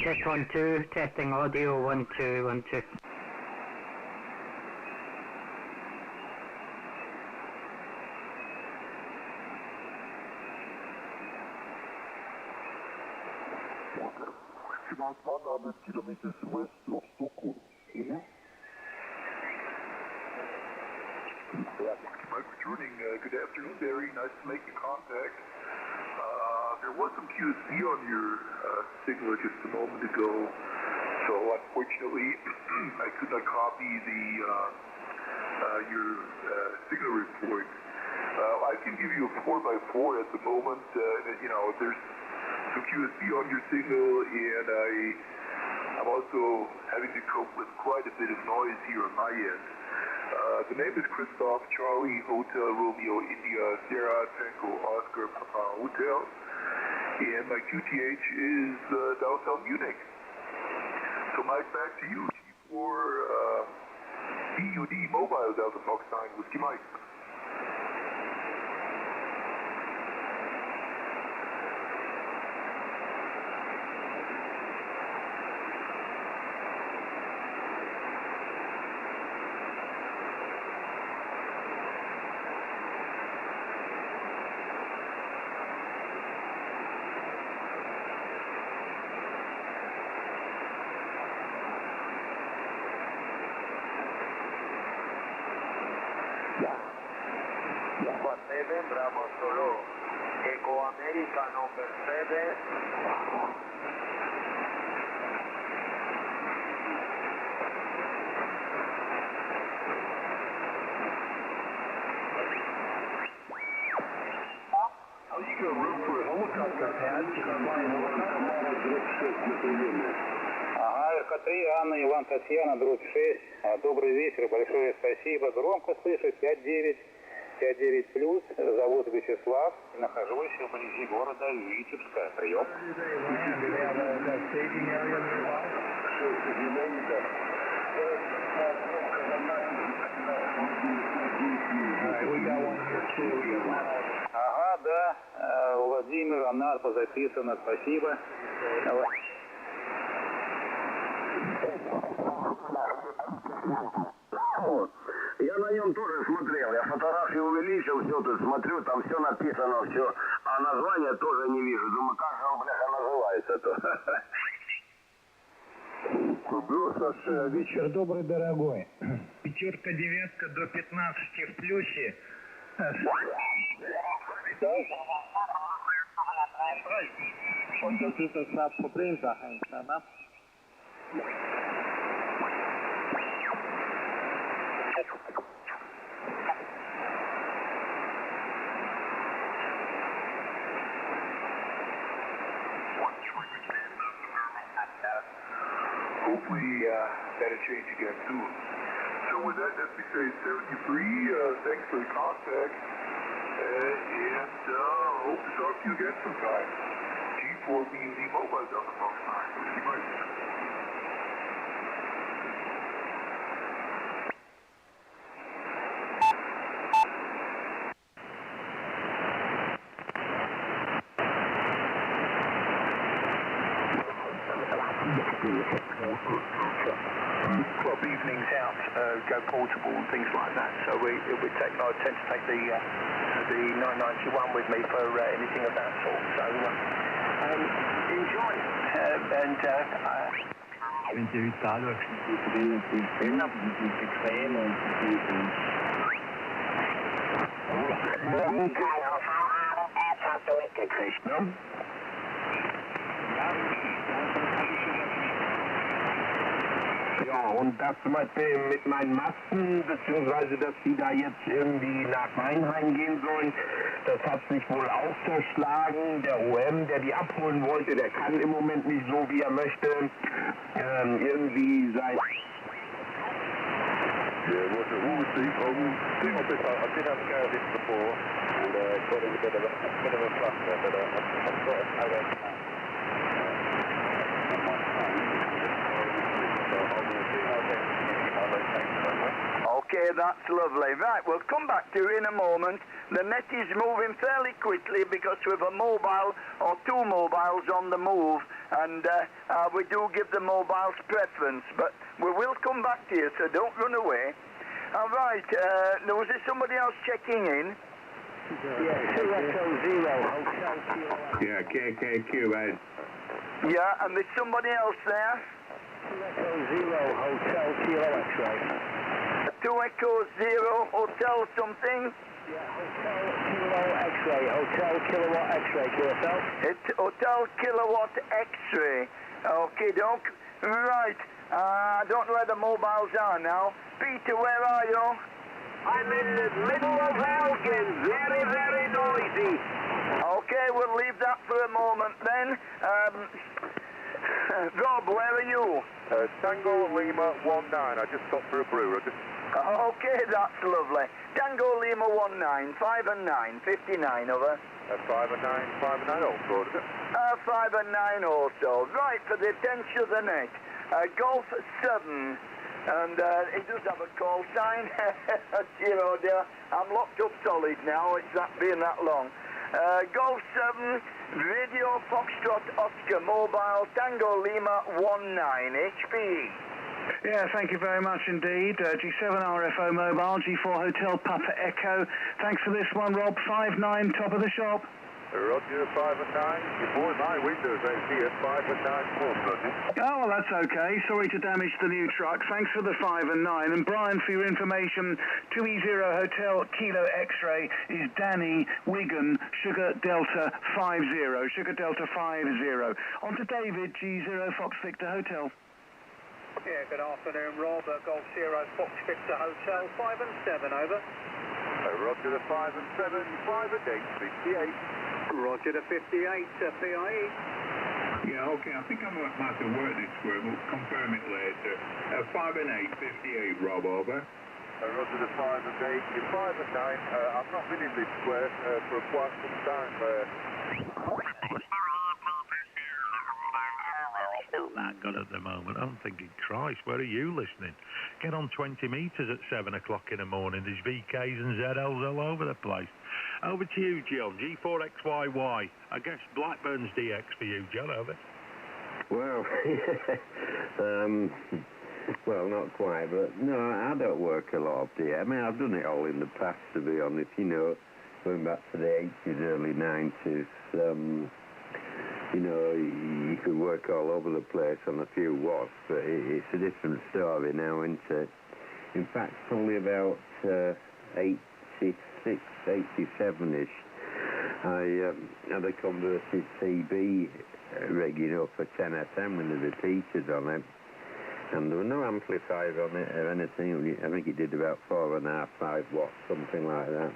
Check 1 2, testing audio 1 2 1 2. About 100 kilometers west of Stockholm. Yeah. Mike returning. Good afternoon, Barry. Nice to make the contact. There was some QSC on your signal just a moment ago, so unfortunately I could not copy your signal report. I can give you a 4x4 at the moment. There's some QSC on your signal, and I'm also having to cope with quite a bit of noise here on my end. The name is Christoph, Charlie, Hotel, Romeo, India, Sierra, Tango, Oscar, Papa, Hotel, and my QTH is downtown Munich. So Mike, back to you for BUD Mobile Delta Fox 9 Whiskey Mike. Bravo Solo, Eco America number 7. How are you going to room for a helicopter pad? Ага, РК-3, Анна, Иван, Татьяна, дробь 6. Добрый вечер, большое спасибо. Громко слышу, 5-9. 5-9 плюс, зовут Вячеслав, нахожусь вблизи города Витебска. Прием. Ага, да, Владимир, Анарпа записано, спасибо. Я на нем тоже смотрел, я фотографии увеличил, все тут смотрю, там все написано, все, а название тоже не вижу. Думаю, как же он, бляха, называется-то? Вечер добрый, дорогой. 5-9 до 15 в плюсе. Hopefully that'll change again soon. So with that, let me say 73, thanks for the contact, and hope to talk to you again sometime. G4 BUD Mobile down the Fox 9. Whiskey Mike. Club evenings out, go portable and things like that. So I tend to take the 991 with me for anything of that sort. So enjoy and Ja, und das mit meinen Masten, beziehungsweise dass die da jetzt irgendwie nach Weinheim gehen sollen, das hat sich wohl auch zerschlagen. Der OM, der die abholen wollte, der kann im Moment nicht so, wie er möchte, irgendwie sein... Yeah, Roger. Who was the thing of this? I did have a go at this before, and got in a bit of a fluster, but I've got a power. Okay, that's lovely. Right, we'll come back to you in a moment. The net is moving fairly quickly because we have a mobile or two mobiles on the move, and we do give the mobiles preference, but we will come back to you, so don't run away. All right, was there somebody else checking in? Yeah, 2 Echo 0, Hotel Kilo. Yeah, KKQ, Ed. Yeah, and there's somebody else there? 2 Echo 0, Hotel Kilo X-ray. 2 Echo 0, Hotel something? Yeah, Hotel Kilo X-ray, Hotel Kilowatt X-ray, QSL. It's Hotel Kilowatt X-ray. Okay, doke. Right, I don't know where the mobiles are now. Peter, where are you? I'm in the middle of Elgin, very, very noisy. Okay, we'll leave that for a moment then. Rob, where are you? Tango Lima 19. I just stopped for a brew. Okay, that's lovely. Tango Lima 19, 5 and 9, 59 over. 5 and 9 also, is it? 5 and 9 also. Right, for the 10th of the night. Golf 7. And it does have a call sign. Oh dear, I'm locked up solid now. It's been that long. Golf 7, Radio Foxtrot Oscar Mobile, Tango Lima 19, HPE. Yeah, thank you very much indeed. G7 RFO Mobile, G4 Hotel Papa Echo. Thanks for this one, Rob. 5-9, top of the shop. Roger, 5 and 9. Boy, my windows out here, 5 and 9 more, Roger. Oh, well, that's okay. Sorry to damage the new truck. Thanks for the 5 and 9. And Brian, for your information, 2E0 Hotel Kilo X-ray is Danny Wigan Sugar Delta 50. Sugar Delta 50. On to David, G0 Fox Victor Hotel. Yeah, good afternoon, Rob. Golf 0 Fox Victor Hotel 5 and 7, over. Roger, the 5 and 7, 5 and 8, 58. Roger, the 58, PIE. Yeah, okay, I think I might have to work this square, we'll confirm it later. 5 and 8, 58, Rob, over. Roger, the 5 and 8, 5 and 9. I've not been in this square for quite some time. Not that good at the moment. I'm thinking, Christ, where are you listening? Get on 20 metres at 7 o'clock in the morning. There's VKs and ZLs all over the place. Over to you, John. G4XYY. I guess Blackburn's DX for you, John, over. Well, well, not quite, but no, I don't work a lot of DX. I mean, I've done it all in the past, to be honest, you know, going back to the 80s, early 90s. You know, you could work all over the place on a few watts, but it's a different story now, isn't it? In fact, probably about 86, 87-ish, I had a converted CB rigging up for 10FM with the repeaters on it, and there were no amplifier on it or anything. I think it did about 4.5, 5 watts, something like that.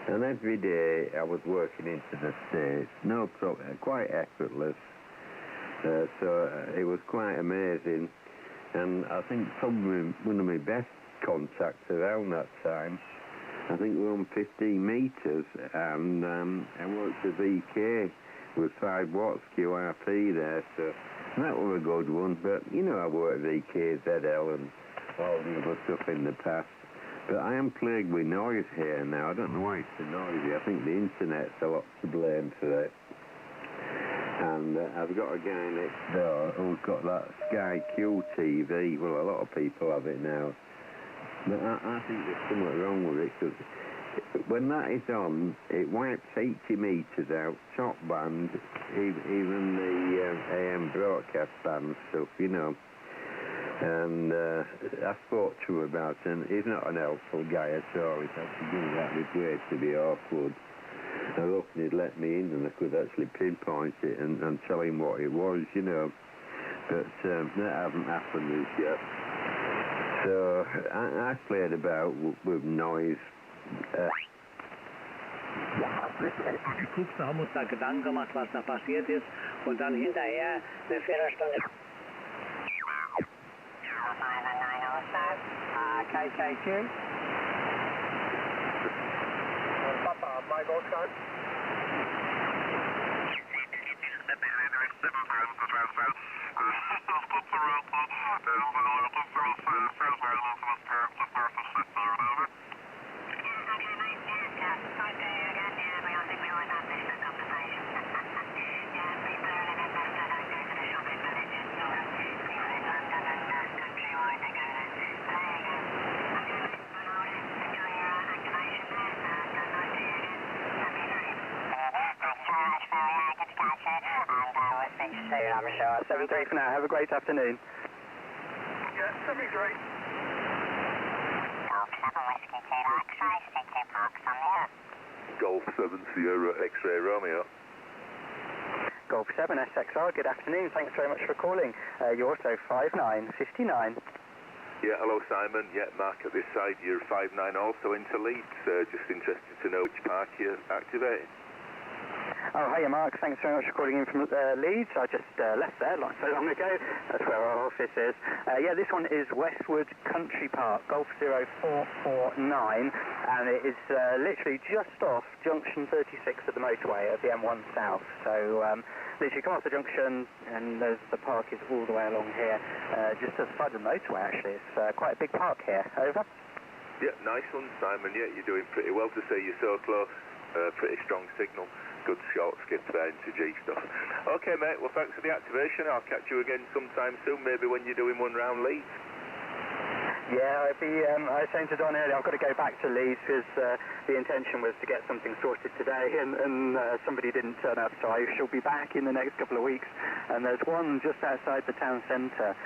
And every day I was working into the States, no problem, quite effortless. So it was quite amazing. And I think probably one of my best contacts around that time, I think we were on 15 metres, and I worked at VK with 5 watts QRP there, so that was a good one. But, you know, I worked at VK, ZL and all the other stuff in the past. But I am plagued with noise here now. I don't know why it's so noisy. I think the internet's a lot to blame for it. And I've got a guy next door who's got that Sky Q TV. Well, a lot of people have it now. But I think there's something wrong with it, because when that is on, it wipes 80 metres out, top band, even the AM broadcast band stuff, you know. And I spoke to him about it, and he's not an helpful guy at all. He's actually doing that with way to be awkward. I was hoping he'd let me in and I could actually pinpoint it and tell him what it was, you know. But that hasn't happened as yet. So I played about with noise. Guckst du, haben uns da Gedanken gemacht, was da passiert ist, und dann hinterher eine Viertelstunde. KKQ. Papa, my boat card. Sure, 7-3 for now. Have a great afternoon. Yeah, 7-3. Golf 7 Sierra X-Ray Romeo. Golf 7 SXR, good afternoon. Thanks very much for calling. You're also 5959. Yeah, hello Simon. Yeah, Mark at this side. You're 59 also into Leeds. Just interested to know which park you're activating. Oh, hiya Mark. Thanks very much for calling in from Leeds. I just left there not so long ago. That's where our office is. Yeah, this one is Westwood Country Park, Golf 0449, and it is literally just off junction 36 of the motorway at the M1 South. So literally come off the junction, and the park is all the way along here, just to the side of the motorway actually. It's quite a big park here. Over. Yeah, nice one Simon. Yeah, you're doing pretty well to say you're so close. Pretty strong signal. Good short skip there into G stuff. Okay, mate. Well, thanks for the activation. I'll catch you again sometime soon, maybe when you're doing one round Leeds. Yeah, I was saying to Don earlier, I've got to go back to Leeds because the intention was to get something sorted today, and somebody didn't turn up, so I shall be back in the next couple of weeks. And there's one just outside the town centre,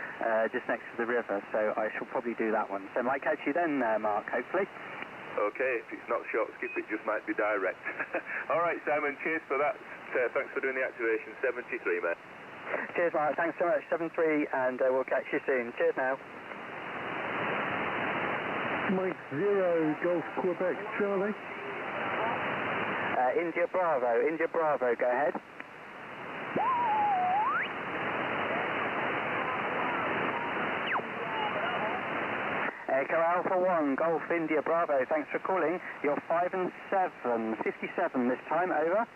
just next to the river, so I shall probably do that one. So I might catch you then, Mark, hopefully. Okay, if it's not short skip, it just might be direct. All right, Simon, cheers for that. Thanks for doing the activation. 73, mate. Cheers, Mark. Thanks so much. 7-3, and we'll catch you soon. Cheers now. Mike 0, Golf Quebec, Charlie. India Bravo, go ahead. Echo Alpha 1, Golf India Bravo, thanks for calling. You're 5 and 7, 57 this time, over.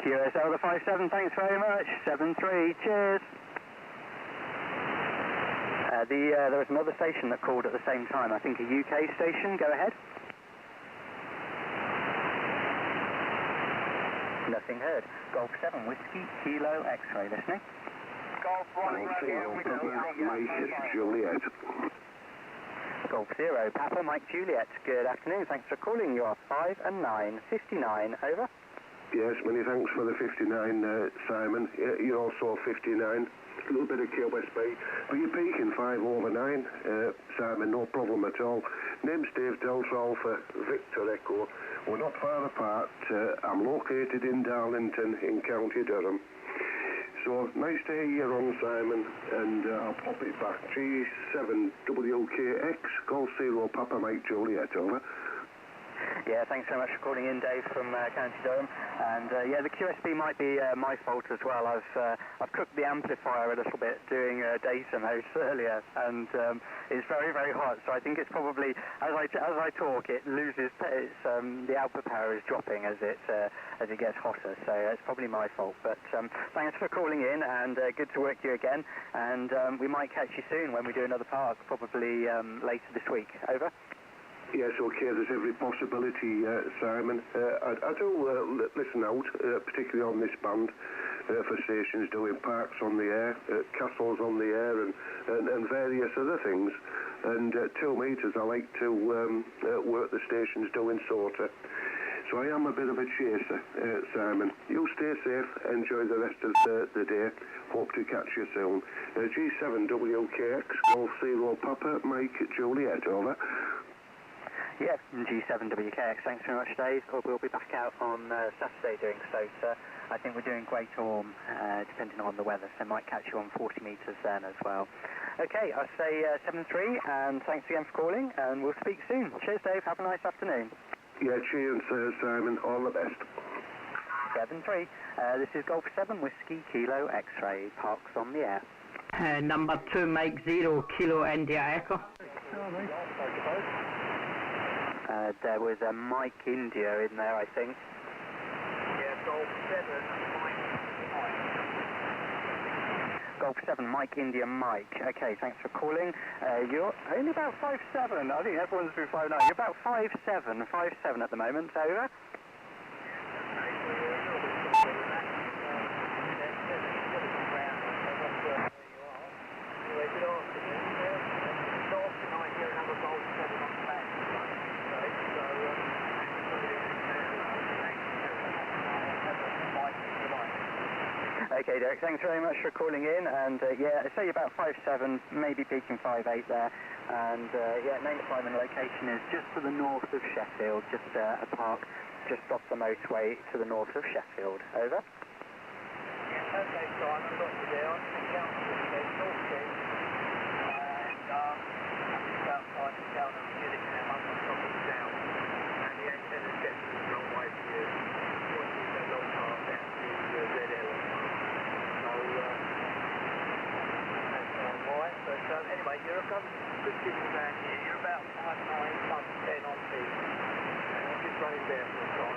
QSL the 57, thanks very much. 7-3, cheers. There was another station that called at the same time, I think a UK station, go ahead. Nothing heard. Golf 7, Whiskey, Kilo, X-ray, listening. Golf 1, Mike Juliet. Golf 0, Papa, Mike Juliet, good afternoon, thanks for calling. You are 5 and 9, 59, over. Yes, many thanks for the 59, Simon. You're also 59. A little bit of KOS Bay, but you're peaking 5 over 9, Simon, no problem at all. Name's Dave Delta Alpha, Victor Echo. We're not far apart. I'm located in Darlington in County Durham. So, nice to hear you on, Simon, and I'll pop it back. G7WKX, Golf 0, Papa Mike Juliet, over. Yeah, thanks so much for calling in, Dave, from County Durham. And yeah, the QSB might be my fault as well. I've cooked the amplifier a little bit doing data modes earlier, and it's very, very hot. So I think it's probably as I talk, it loses the output power is dropping as it gets hotter. So it's probably my fault. But thanks for calling in, and good to work you again. And we might catch you soon when we do another park, probably later this week. Over. Yes, okay, there's every possibility, Simon. I do listen out, particularly on this band, for stations doing parks on the air, castles on the air, and various other things. And 2 metres, I like to work the stations doing sorter. So I am a bit of a chaser, Simon. You stay safe, enjoy the rest of the day. Hope to catch you soon. G7WKX, Golf 0, Papa, Mike, Juliet, over. Yeah, G7WKX, thanks very much, Dave. We'll be back out on Saturday doing so. I think we're doing great warm, depending on the weather, so might catch you on 40 metres then as well. Okay, I'll say 7-3, and thanks again for calling, and we'll speak soon. Cheers, Dave. Have a nice afternoon. Yeah, cheers, Simon. All the best. 7-3. This is Golf 7, Whiskey, Kilo, X-ray, parks on the air. Number 2, Mike 0, Kilo, India Echo. There was a Mike India in there, I think. Yeah, Golf 7, Mike. Golf 7, Mike India Mike. Okay, thanks for calling. You're only about 5'7". I think everyone's through 5'9". You're about 5'7" at the moment. Over. Okay, Derek, thanks very much for calling in, and yeah, say about 5'7", maybe peaking 5'8" there, and yeah, name time and location is just to the north of Sheffield, just a park just off the motorway to the north of Sheffield. Over. Yeah, okay, Simon, I've got you there. I'm in the council with the North Kent, and I'm just outside the town of Munich now, I'm on top of the town, and the antenna's getting the wrong way for you. Pointing a long path down to ZL. So, that's why. But anyway, you're a good signal down here. You're about 5'9", 5'10" on feet. I'm just running there for a time.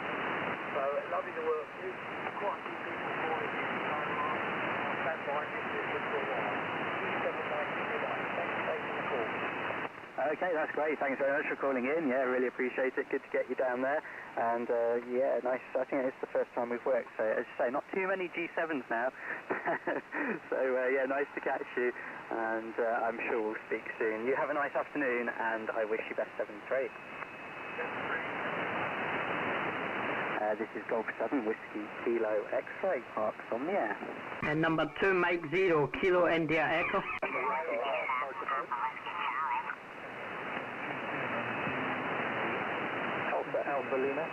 So, lovely to work with you. Quite a few people calling you. I'll stand by and listen for a while. Thanks for taking the call. Okay, that's great. Thanks very much for calling in. Yeah, really appreciate it. Good to get you down there. And yeah, nice. I think it's the first time we've worked. So as you say, not too many G7s now. So yeah, nice to catch you. And I'm sure we'll speak soon. You have a nice afternoon, and I wish you best 7-3. This is Golf 7 Whiskey Kilo X-Ray Parks on the air. And number 2, Mike 0, Kilo India Echo. Alpha Lima.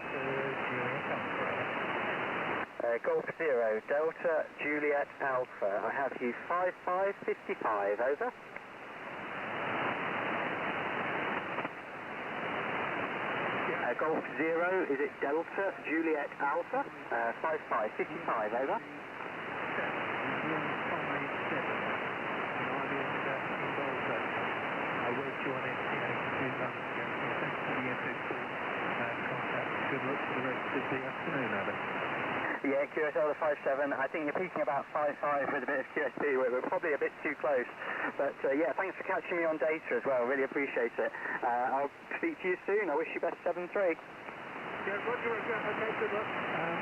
Golf 0, Delta Juliet Alpha. I have you 5555, over. Golf 0, is it Delta Juliet Alpha? 5555, over. Good luck for the rest of the afternoon, Adam. Yeah, QSL the 5'7". I think you're peaking about 5'5" with a bit of QSB. We're probably a bit too close. But yeah, thanks for catching me on data as well. Really appreciate it. I'll speak to you soon. I wish you best 7-3. Yeah, Roger. Okay, good luck. I'm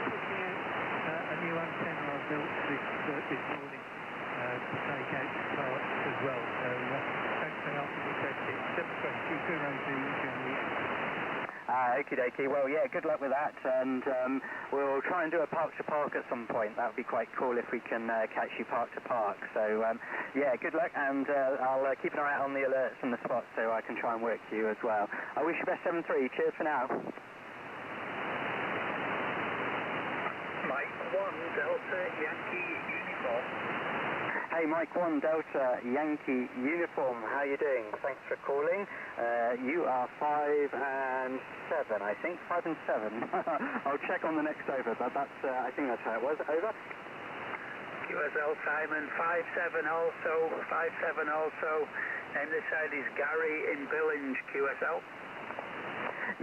pushing out a new antenna I built this morning to take out the parts as well. So thanks for helping me test it. 7-3, 2 Generally. Okie dokie. Well, yeah, good luck with that, and we'll try and do a park to park at some point. That would be quite cool if we can catch you park to park. So, yeah, good luck, and I'll keep an eye out on the alerts and the spots so I can try and work you as well. I wish you best 7-3. Cheers for now. Mike 1 Delta Yankee Uniform. Hey, Mike 1 Delta Yankee Uniform, how you doing? Thanks for calling. You are 5 and 7, I think. 5 and 7. I'll check on the next over, but that's, I think that's how it was. Over. QSL Simon 5'7" also. 5'7" also. Name this side is Gary in Billings, QSL.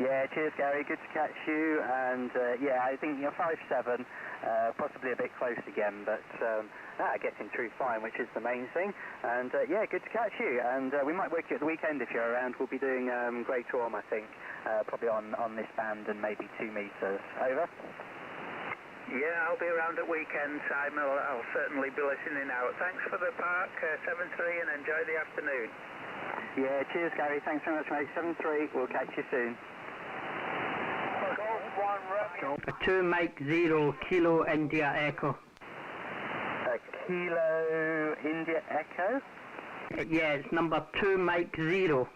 Yeah, cheers, Gary. Good to catch you. And yeah, I think you're 5'7", possibly a bit close again, but getting through fine, which is the main thing. And yeah, good to catch you. And we might work you at the weekend if you're around. We'll be doing Great Orme, I think, probably on this band and maybe 2 meters. Over. Yeah, I'll be around at weekend, Simon. I'll certainly be listening out. Thanks for the park, 7-3, and enjoy the afternoon. Yeah, cheers, Gary. Thanks very much, mate. 7-3. We'll catch you soon. Golf 1 Romeo. 2 Mike 0, Kilo India Echo. Kilo India Echo? Yeah, it's number 2 Mike 0.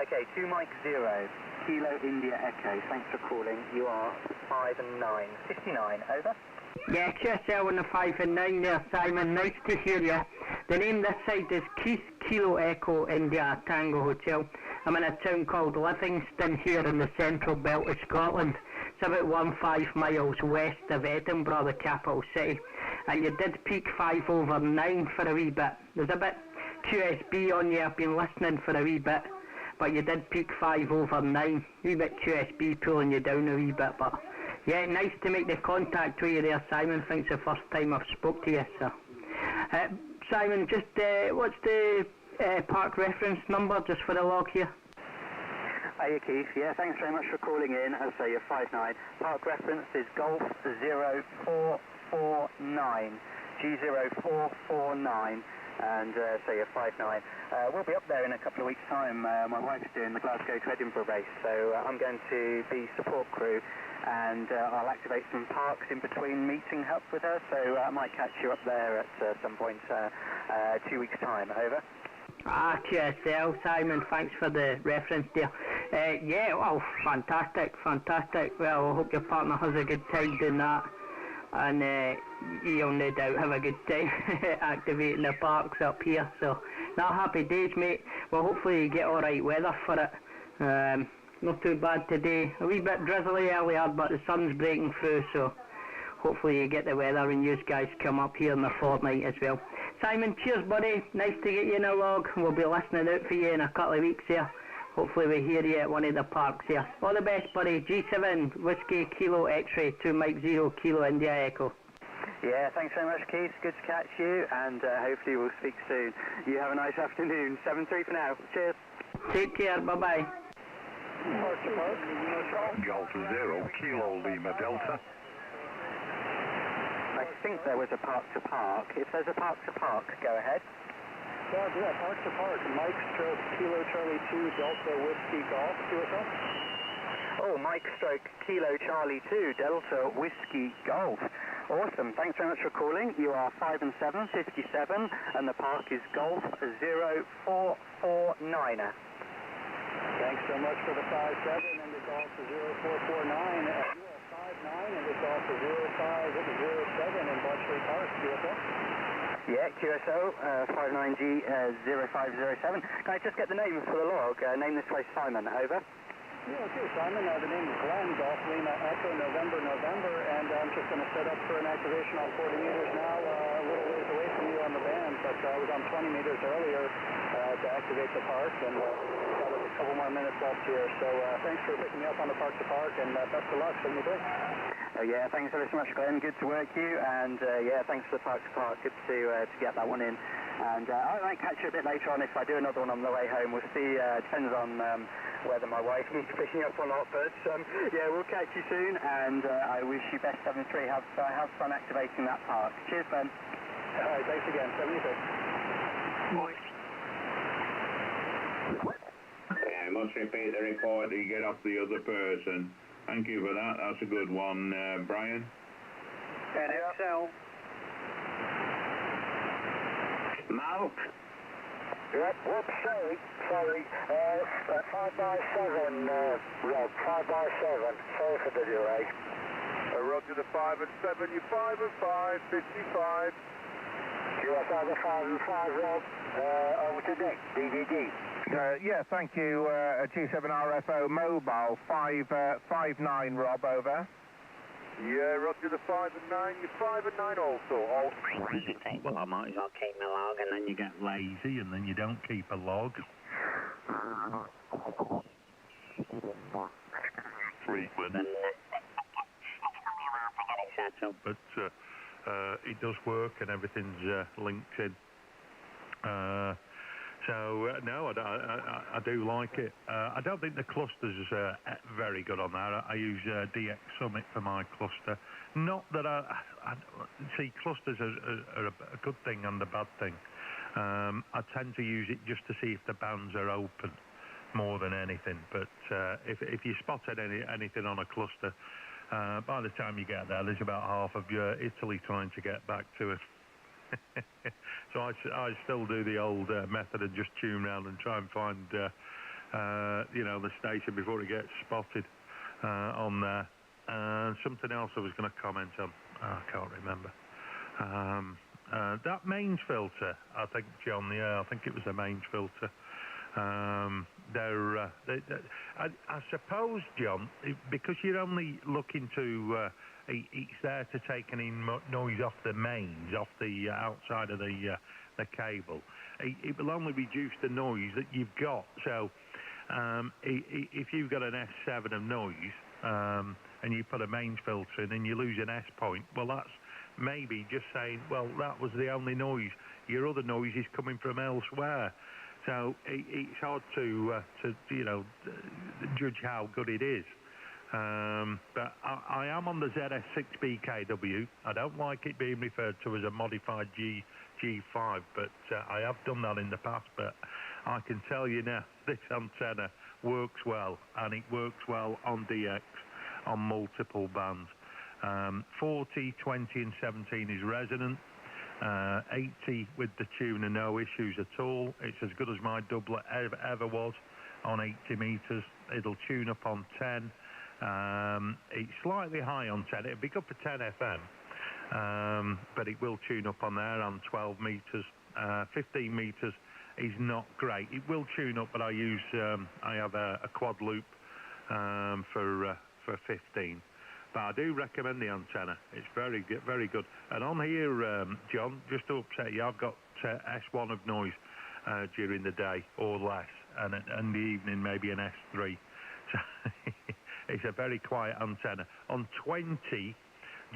Okay, 2 Mike 0. Kilo India Echo. Thanks for calling. You are 5 and 9. 59, over. Yeah, QSL on the 5 and 9 there, Simon. Nice to hear you. The name this side is Keith Kilo Echo India Tango Hotel. I'm in a town called Livingston here in the central belt of Scotland. It's about 15 miles west of Edinburgh, the capital city. And you did peak 5 over 9 for a wee bit. There's a bit QSB on you. I've been listening for a wee bit. But you did peak 5 over 9. A wee bit QSB pulling you down a wee bit. But yeah, nice to make the contact with you there, Simon. I think it's the first time I've spoke to you, sir. Simon, just what's the park reference number just for the log here? Hiya, Keith. Yeah, thanks very much for calling in. As I say, you're 5'9". Park reference is Golf 0449. G0449. and so you're 5'9". We'll be up there in a couple of weeks' time. My wife's doing the Glasgow to Edinburgh race, so I'm going to be support crew, and I'll activate some parks in between meeting up with her, so I might catch you up there at some point 2 weeks' time. Over. QSL, Simon, thanks for the reference there. Yeah, well, fantastic. Well, I hope your partner has a good time doing that, and you'll no doubt have a good time activating the parks up here. So, now happy days, mate. Well, hopefully you get alright weather for it. Not too bad today. A wee bit drizzly earlier, but the sun's breaking through, so hopefully you get the weather and you guys come up here in the fortnight as well. Simon, cheers, buddy. Nice to get you in a log. We'll be listening out for you in a couple of weeks here. Hopefully we hear you at one of the parks here. All the best, buddy. G7, Whiskey, Kilo, X-Ray, 2 Mike 0, Kilo, India, Echo. Yeah, thanks so much, Keith. Good to catch you, and hopefully we'll speak soon. You have a nice afternoon. 7-3 for now. Cheers. Take care. Bye-bye. Golf 0, Kilo, Lima, Delta. I think there was a park-to-park. If there's a park-to-park, go ahead. Yeah, park-to-park. Mike stroke Kilo Charlie 2 Delta Whiskey Golf. QSL? Oh, Mike stroke Kilo Charlie 2 Delta Whiskey Golf. Awesome. Thanks very much for calling. You are 5 and 7, 57, and the park is Golf 0449er. Thanks so much for the 5-7 and the Golf 0449. You are 5-9 and the Golf 0507 in Bletchley Park. QSL? Yeah, QSO 59G0507. Can I just get the name for the log? Name this place Simon. Over. Yeah, okay, Simon. The name is Glenn, Golf Lima Echo November, and I'm just going to set up for an activation on 40 meters now, a little ways away from you on the band, but I was on 20 meters earlier to activate the park, and got a couple more minutes left here. So thanks for picking me up on the park to park, and best of luck. 73. Yeah, thanks ever so much, Glenn. Good to work you, and yeah, thanks for the park to park. Good to get that one in. And I might catch you a bit later on if I do another one on the way home. We'll see. Depends on whether my wife needs picking up or not. But yeah, we'll catch you soon. And I wish you best 7-3. Have fun activating that park. Cheers, Ben. All right, thanks again. 76. Yeah, I must repeat the report you get off the other person. Thank you for that. That's a good one, Brian. NXL. Mal? Yep, whoops, sorry. 5x7, Rob, 5x7. Sorry for the delay. Roger the 5 and 7, you 5 and 5, 55. QSL 5 and 5, Rob. Over to Nick, DDD. Yeah, thank you, G7 RFO Mobile, 559, Rob, over. Yeah, Roger the 5 and 9, you 5 and 9 also. Well, I might as well keep my log, and then you get lazy, and then you don't keep a log. Frequent. But it does work, and everything's linked in. So, no, I do like it. I don't think the cluster's very good on that. I use DX Summit for my cluster. Not that I see, clusters are a good thing and a bad thing. I tend to use it just to see if the bands are open more than anything. But if you spotted anything on a cluster, by the time you get there, there's about half of your Italy trying to get back to it. So I still do the old method and just tune around and try and find the station before it gets spotted on there. Something else I was going to comment on, I can't remember. That mains filter, I think, John, I think it was the mains filter. I suppose, John, because you're only looking to it's there to take any noise off the mains, off the outside of the cable. It will only reduce the noise that you've got. So if you've got an S7 of noise and you put a mains filter in and you lose an S point, well, that's maybe just saying, well, that was the only noise. Your other noise is coming from elsewhere. So it's hard to judge how good it is. But I am on the ZS6BKW. I don't like it being referred to as a modified G5, but I have done that in the past. But I can tell you now, this antenna works well, and it works well on DX on multiple bands. 40, 20 and 17 is resonant. 80 with the tuner, no issues at all. It's as good as my doublet ever was on 80 meters. It'll tune up on 10. It's slightly high on 10. It'll be good for 10 FM, but it will tune up on there on 12 meters. 15 meters is not great. It will tune up, but I have a quad loop for 15. But I do recommend the antenna. It's very good. And on here, John, just to upset you, I've got S1 of noise during the day or less, and in the evening maybe an S3. So it's a very quiet antenna. On 20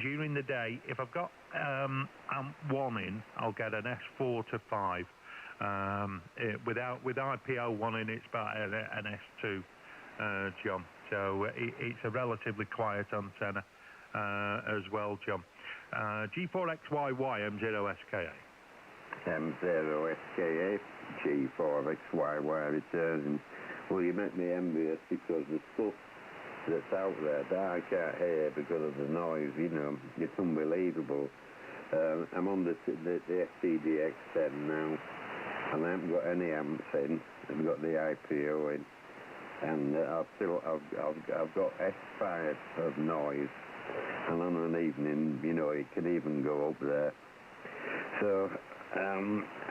during the day, if I've got AMP1 in, I'll get an S4 to 5. With IPO1 in, it's about an S2, John. So it's a relatively quiet antenna as well, John. G4XYY M0SKA. M0SKA, G4XYY returning. Well, you make me envious because the stuff that's out there that I can't hear because of the noise, you know, it's unbelievable. I'm on the FTDX10 now, and I haven't got any amps in. I've got the IPO in. And I've got S5 of noise, and on an evening, you know, it can even go up there. So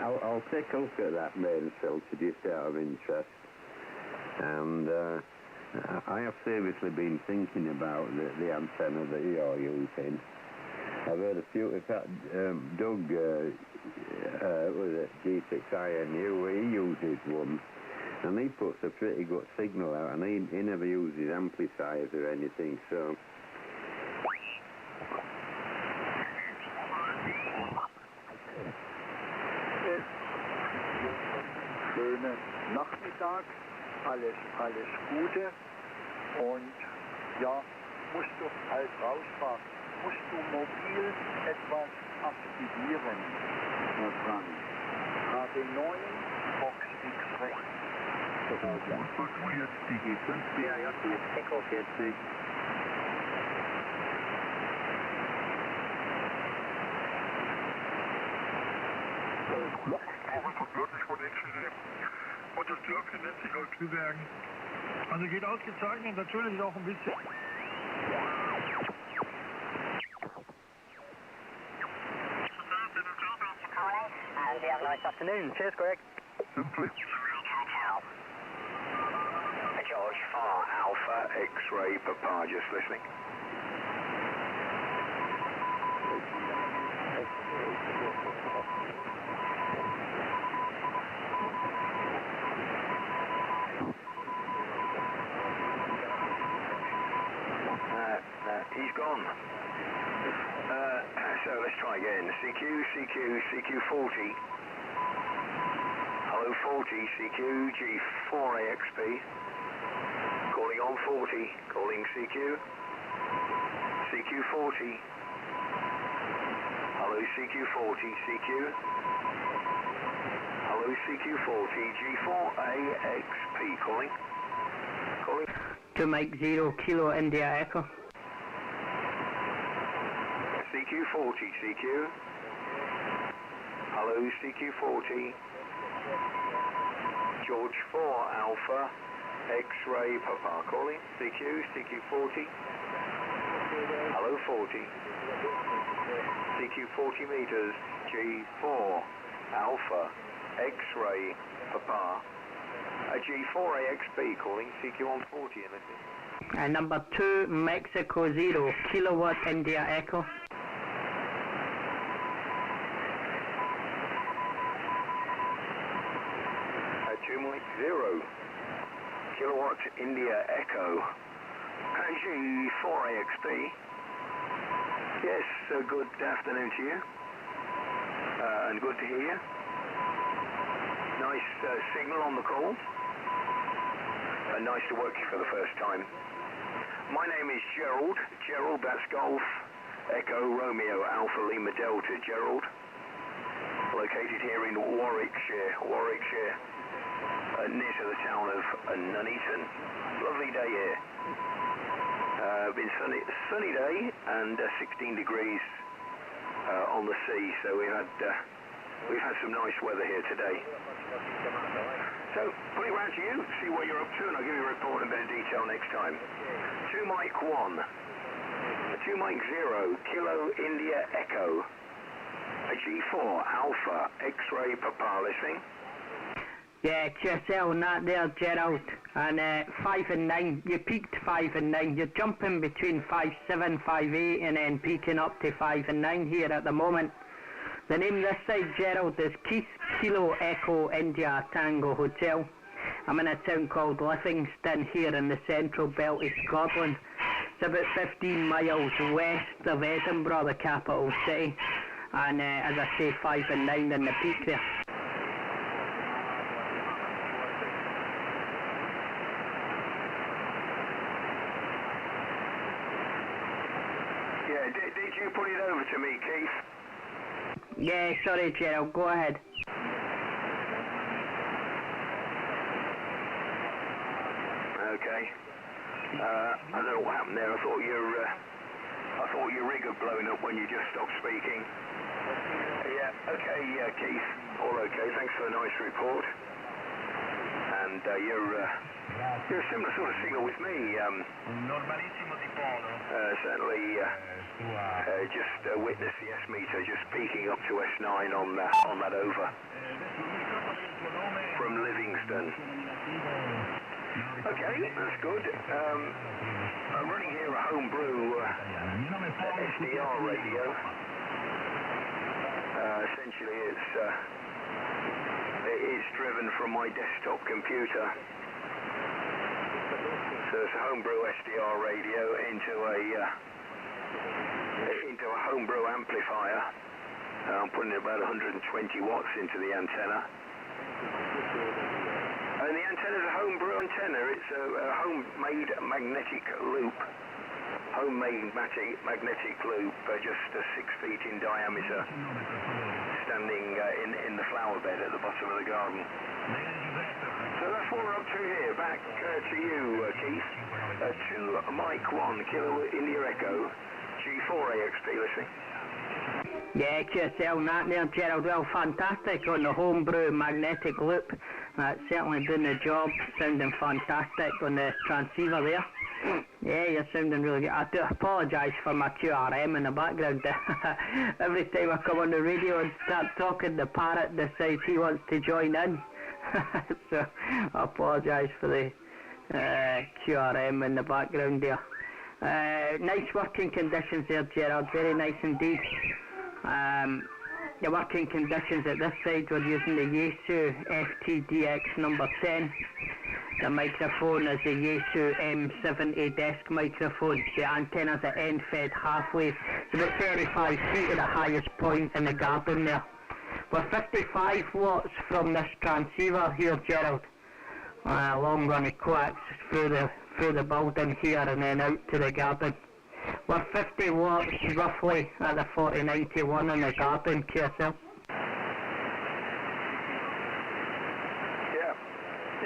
I'll take a look at that main filter just out of interest. And I have seriously been thinking about the antenna that you're using. I've heard a few. In fact, Doug, was it G6INU? He uses one. And he puts a pretty good signal out, and he never uses amplifiers or anything, so... Schönen Nachmittag, alles Gute, und ja, musst du halt rausfahren. Musst du mobil etwas aktivieren, Herr Frank. KD9, Box X-Ray. Musst du jetzt die G5? Ja, Echo 40. Wirklich von XCD. Und das dürfte nennt sich halt Tübergen. Also geht ausgezeichnet, natürlich auch ein bisschen. And have a nice afternoon. Cheers, Greg. George 4 Alpha X-Ray Papa, just listening. He's gone. So let's try again. CQ40. Hello 40, CQ, G4AXP. Calling on 40, calling CQ. CQ40. Hello CQ40, CQ. Hello CQ40, G4AXP, calling. Calling. To Mike 0 Kilo India Echo. CQ40, CQ. Hello CQ40. George 4 Alpha X-Ray Papa calling. CQ40. Hello 40. CQ40 meters. G4 Alpha X-Ray Papa. G4AXB calling. CQ on 40 anything. Number 2 Mexico 0 Kilowatt India Echo. 0 Kilowatt India Echo. G4AXB. Yes, good afternoon to you. And good to hear you. Nice signal on the call. Nice to work you for the first time. My name is Gerald. Gerald, that's Golf Echo Romeo Alpha Lima Delta. Gerald, located here in Warwickshire, near to the town of Nuneaton. Lovely day here. Been sunny day and 16 degrees on the sea, so we've had some nice weather here today. So, put it round to you, see what you're up to, and I'll give you a report in a bit of detail next time. 2 Mike 1, 2 Mike 0, Kilo India Echo, a G4 Alpha X-ray Papa listening. Yeah, QSL and that there, Gerald. And 5 and 9. You peaked 5 and 9. You're jumping between 5.7, 5.8 and then peaking up to 5 and 9 here at the moment. The name this side, Gerald, is Kilo Echo India Tango Hotel. I'm in a town called Livingston here in the central belt of Scotland. It's about 15 miles west of Edinburgh, the capital city. And as I say, 5 and 9 in the peak there. Yeah, did you put it over to me, Keith? Yeah, sorry, Gerald, go ahead. Okay. I don't know what happened there. I thought your rig had blown up when you just stopped speaking. Yeah, okay, Keith. All okay. Thanks for a nice report. And you're a similar sort of signal with me. Certainly just witnessed the S-meter just peaking up to S9 on that over from Livingston. Okay, that's good. I'm running here a homebrew SDR radio. Essentially, it's driven from my desktop computer. So it's a homebrew SDR radio into a homebrew amplifier. I'm putting about 120 watts into the antenna. And the antenna's a homebrew antenna. It's a homemade magnetic loop. Homemade magnetic loop, just 6 feet in diameter, standing in the flower bed at the bottom of the garden. So that's what we're up to here. Back to you, Keith. 2 Mike 1, Kilo India Echo, G4 AXP listening. Yeah, QSL and that there, Gerald. Well, fantastic on the homebrew magnetic loop. That's certainly doing the job, sounding fantastic on the transceiver there. Yeah, you're sounding really good. I do apologise for my QRM in the background. Every time I come on the radio and start talking, the parrot decides he wants to join in. So I apologise for the QRM in the background there. Nice working conditions there, Gerald. Very nice indeed. The working conditions at this side, we're using the Yaesu FTDX number 10. The microphone is the Yaesu M70 desk microphone. The antenna's at end fed halfway. It's about 35 feet at the highest point in the garden there. We're 55 watts from this transceiver here, Gerald. Long running coax through the building here and then out to the garden. We're 50 watts roughly at the 4091 in the garden, QSL. Yeah,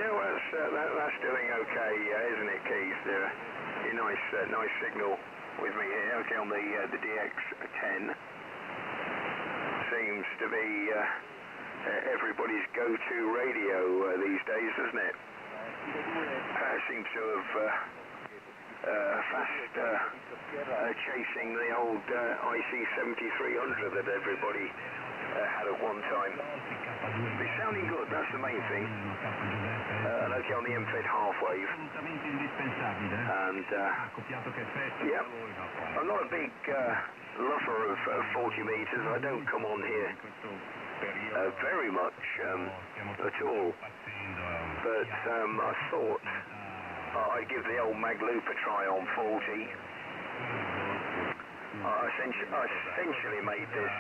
well, that's doing okay, isn't it, Keith? A nice signal with me here. Okay, on the DX10. Seems to be everybody's go-to radio these days, doesn't it? Seems to have chasing the old IC7300 that everybody had at one time. It's sounding good, that's the main thing. Okay, on the M-fed half wave. And yeah, I'm not a big lover of 40 meters. I don't come on here very much at all. But I thought I'd give the old mag loop a try on 40. essentially made this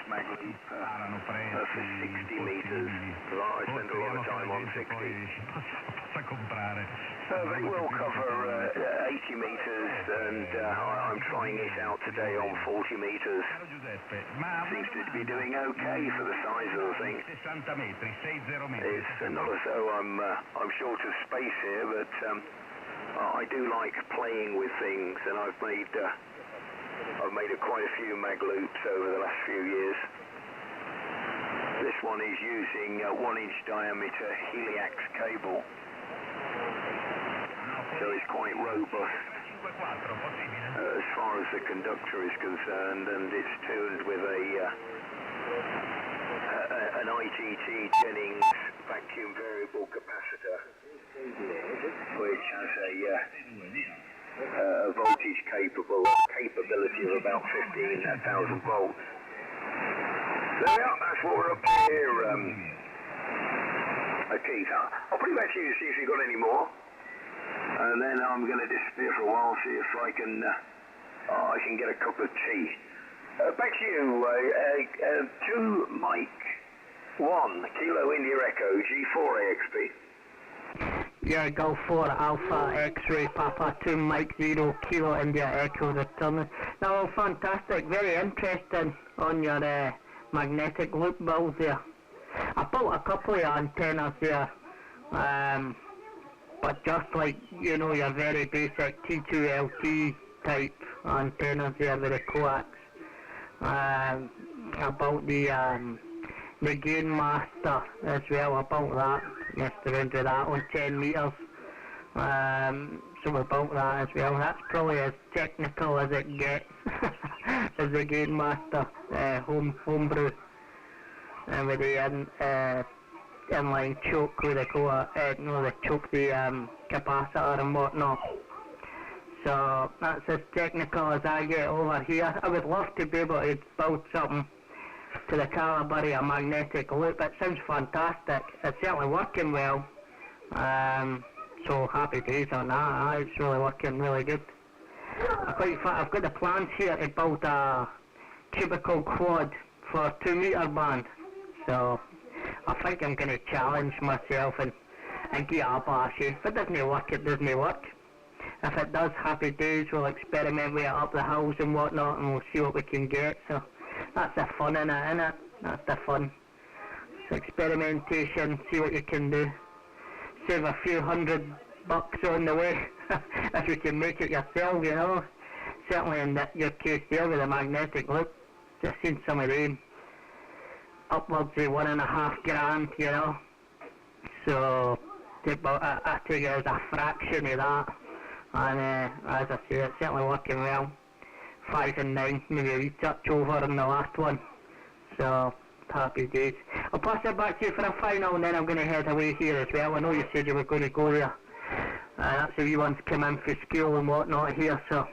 mag loop for 60 meters. I spend a lot of time on 60. But it will cover 80 meters, and I'm trying it out today on 40 meters. Seems to be doing okay for the size of the thing. It's not as though I'm short of space here, but I do like playing with things, and I've made quite a few mag loops over the last few years. This one is using 1-inch diameter Heliax cable, so it's quite robust as far as the conductor is concerned, and it's tuned with an ITT Jennings vacuum variable capacitor, which has a voltage capability of about 15,000 volts. There we are, that's what we're up to here, Keith. I'll put it back to you to see if you've got any more, and then I'm going to disappear for a while, see if I can get a cup of tea. Back to you, 2 Mike 1 Kilo India Echo G4 AXP. Yeah, Golf 4 Alpha X-Ray Papa 2 Mike 0 Kilo India Echo returning. Now, fantastic, very interesting on your magnetic loop build there. I built a couple of antennas there, but just like, you know, your very basic T2LT type antennas there with the coax. I built the Gain Master as well, I built that, messed around with that on 10 metres. So we built that as well. That's probably as technical as it gets as the Gain Master homebrew. And with the inline choke with the capacitor and whatnot. So that's as technical as I get over here. I would love to be able to build something to the calibre of a magnetic loop. It sounds fantastic. It's certainly working well. So happy days on that. It's really working really good. I've got the plans here to build a cubicle quad for 2 metre band. So I think I'm going to challenge myself and get a bash. If it doesn't work, it doesn't work. If it does, happy days. We'll experiment with it up the hills and whatnot, and we'll see what we can get. So that's the fun in it, innit? That's the fun. It's experimentation, see what you can do. Save a few $100 on the way if you can make it yourself, you know. Certainly in your case there with the magnetic loop, just seen some of them upwards of $1.5 grand, you know. So I take it as a fraction of that, and as I say, it's certainly working well. 5 and 9, maybe a wee touch over in the last one. So happy days. I'll pass it back to you for a final, and then I'm going to head away here as well. I know you said you were going to go there. That's the wee ones come in for school and whatnot here, so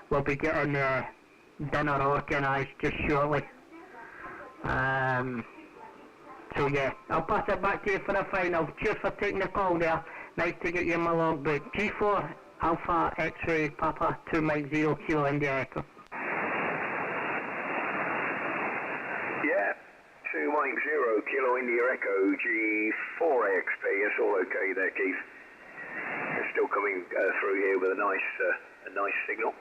we'll be getting dinner organised just shortly. So yeah, I'll pass it back to you for a final. Cheers for taking the call there. Nice to get you in my logbook. G4 Alpha X-Ray Papa 2 Mike 0 Kilo India Echo. Yeah, 2 Mike 0 Kilo India Echo G4 AXP. It's all okay there, Keith. It's still coming through here with a nice signal.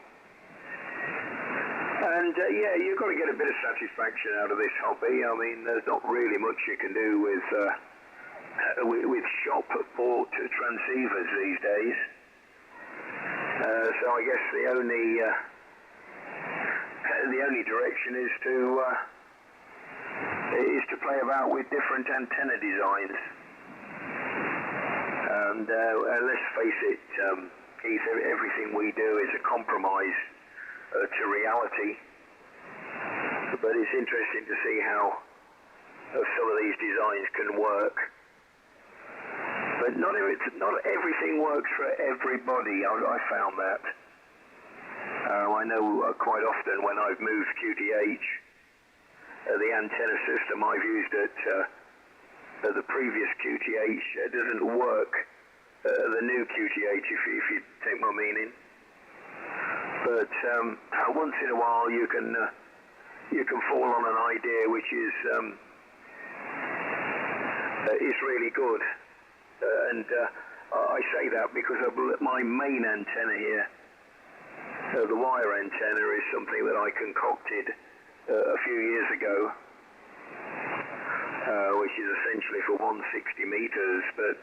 And yeah, you've got to get a bit of satisfaction out of this hobby. I mean, there's not really much you can do with shop-bought transceivers these days. So I guess the only direction is to play about with different antenna designs. And let's face it, Keith, everything we do is a compromise to reality, but it's interesting to see how some of these designs can work. But not everything works for everybody. I found that. I know quite often when I've moved QTH, the antenna system I've used at the previous QTH doesn't work at the new QTH, if you take my meaning. but once in a while you can fall on an idea which is really good, and I say that because my main antenna here, the wire antenna, is something that I concocted a few years ago, which is essentially for 160 meters, but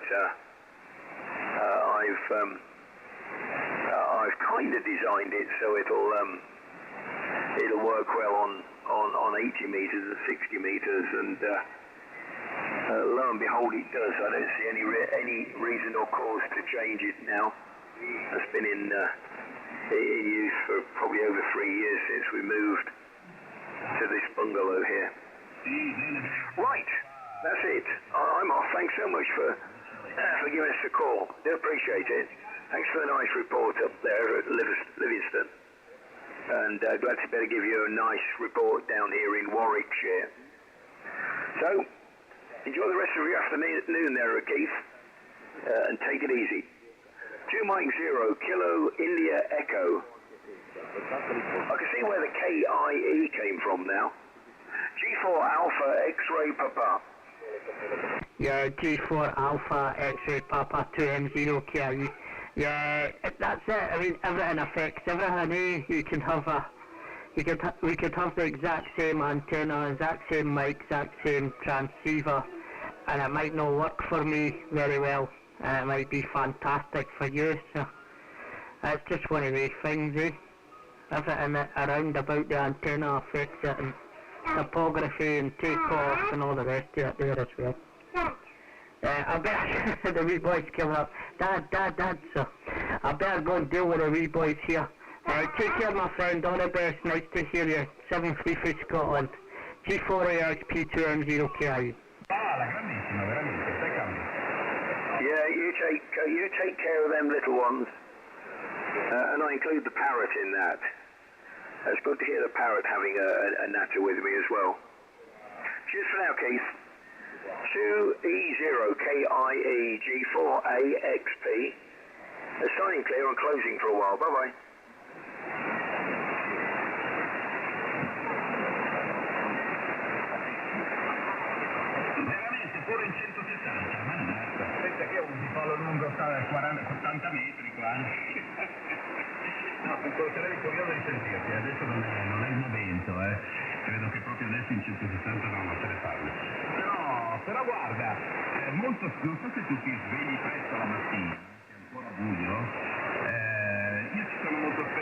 I've kind of designed it so it'll work well on 80 meters and 60 meters, and lo and behold, it does. I don't see any reason or cause to change it now. It's been in use for probably over 3 years since we moved to this bungalow here. Right, that's it. I'm off. Thanks so much for giving us a call. Do appreciate it. Thanks for the nice report up there at Livingston. And glad to be able to give you a nice report down here in Warwickshire. So, enjoy the rest of your afternoon there, Keith, and take it easy. 2 Mike 0, Kilo India Echo. I can see where the KIE came from now. G4 Alpha X-Ray Papa. Yeah, G4 Alpha X-Ray Papa 2M0 KIE. Yeah, that's it. I mean, everything affects everything. You can have we could have the exact same antenna, exact same mic, exact same transceiver, and it might not work for me very well. It might be fantastic for you. So it's just one of these things, eh? Everything around about the antenna affects it, and topography and takeoff and all the rest of it there as well. I better, the wee boy's coming up. Dad, so I better go and deal with the wee boys here. Take care, my friend, all the best, nice to hear you. 7 Vfo In Scotland, G4AXP2M0KI. Yeah, you take care of them little ones, and I include the parrot in that. It's good to hear the parrot having a natter with me as well. Cheers for now, Keith. 2E0KIE G4AXP. Signing clear and closing for a while. Bye-bye. Veramente pure in 160, mannaggia. Aspetta che ho un dipolo lungo 80 metri qua. No, sarei curioso di sentirti, adesso non è il momento, credo che proprio adesso in 160 non lasciare farlo. Però guarda, non so se tu ti svegli presto la mattina, è ancora buio,